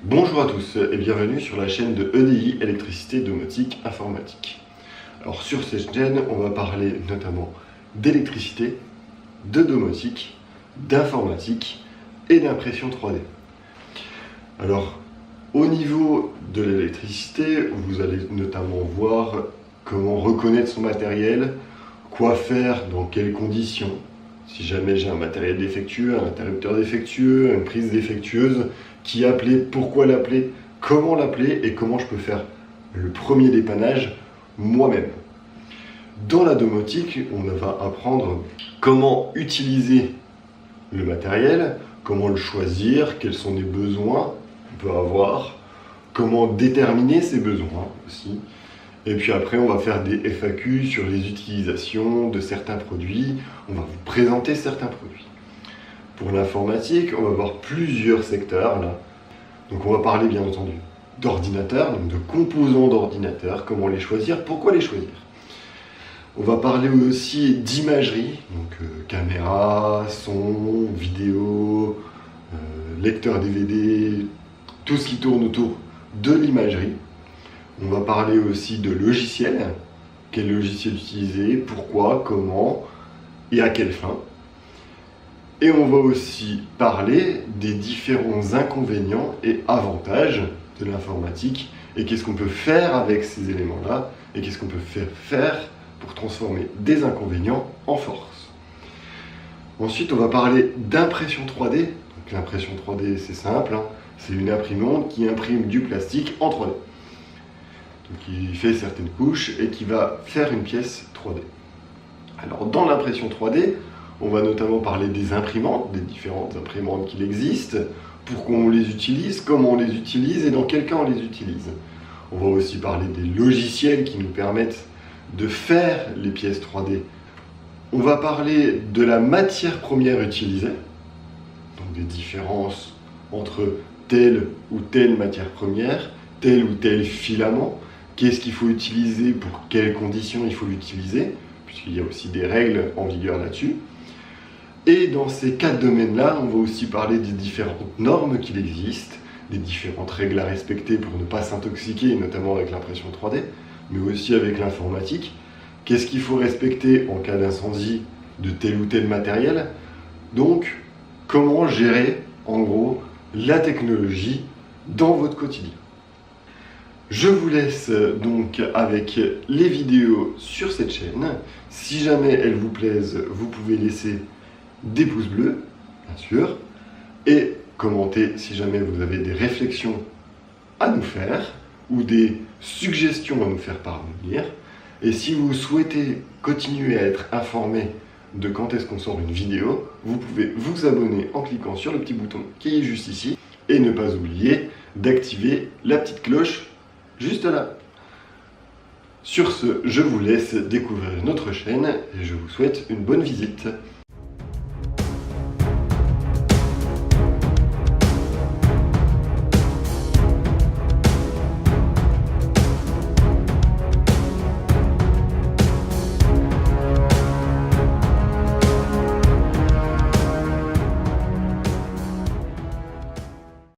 Bonjour à tous et bienvenue sur la chaîne de EDI, électricité, domotique, informatique. Alors sur cette chaîne, on va parler notamment d'électricité, de domotique, d'informatique et d'impression 3D. Alors au niveau de l'électricité, vous allez notamment voir comment reconnaître son matériel, quoi faire, dans quelles conditions. Si jamais j'ai un matériel défectueux, un interrupteur défectueux, une prise défectueuse, qui appeler, pourquoi l'appeler, comment l'appeler et comment je peux faire le premier dépannage moi-même. Dans la domotique, on va apprendre comment utiliser le matériel, comment le choisir, quels sont les besoins qu'on peut avoir, comment déterminer ces besoins aussi. Et puis après, on va faire des FAQ sur les utilisations de certains produits. On va vous présenter certains produits. Pour l'informatique, on va voir plusieurs secteurs là. Donc on va parler bien entendu d'ordinateurs, donc de composants d'ordinateurs, comment les choisir, pourquoi les choisir. On va parler aussi d'imagerie, donc caméra, son, vidéo, lecteur DVD, tout ce qui tourne autour de l'imagerie. On va parler aussi de logiciels, quel logiciel utiliser, pourquoi, comment et à quelle fin. Et on va aussi parler des différents inconvénients et avantages de l'informatique et qu'est-ce qu'on peut faire avec ces éléments-là et qu'est-ce qu'on peut faire pour transformer des inconvénients en force. Ensuite, on va parler d'impression 3D. Donc, l'impression 3D, c'est simple, hein. C'est une imprimante qui imprime du plastique en 3D. Donc, il fait certaines couches et qui va faire une pièce 3D. Alors, dans l'impression 3D, on va notamment parler des imprimantes, des différentes imprimantes qu'il existe, pourquoi on les utilise, comment on les utilise et dans quel cas on les utilise. On va aussi parler des logiciels qui nous permettent de faire les pièces 3D. On va parler de la matière première utilisée, donc des différences entre telle ou telle matière première, tel ou tel filament, qu'est-ce qu'il faut utiliser, pour quelles conditions il faut l'utiliser, puisqu'il y a aussi des règles en vigueur là-dessus. Et dans ces 4 domaines-là, on va aussi parler des différentes normes qu'il existe, des différentes règles à respecter pour ne pas s'intoxiquer, notamment avec l'impression 3D, mais aussi avec l'informatique. Qu'est-ce qu'il faut respecter en cas d'incendie de tel ou tel matériel? Donc, comment gérer, en gros, la technologie dans votre quotidien. Je vous laisse donc avec les vidéos sur cette chaîne. Si jamais elles vous plaisent, vous pouvez laisser des pouces bleus, bien sûr, et commenter si jamais vous avez des réflexions à nous faire ou des suggestions à nous faire parvenir. Et si vous souhaitez continuer à être informé de quand est-ce qu'on sort une vidéo, vous pouvez vous abonner en cliquant sur le petit bouton qui est juste ici et ne pas oublier d'activer la petite cloche juste là. Sur ce, je vous laisse découvrir notre chaîne et je vous souhaite une bonne visite.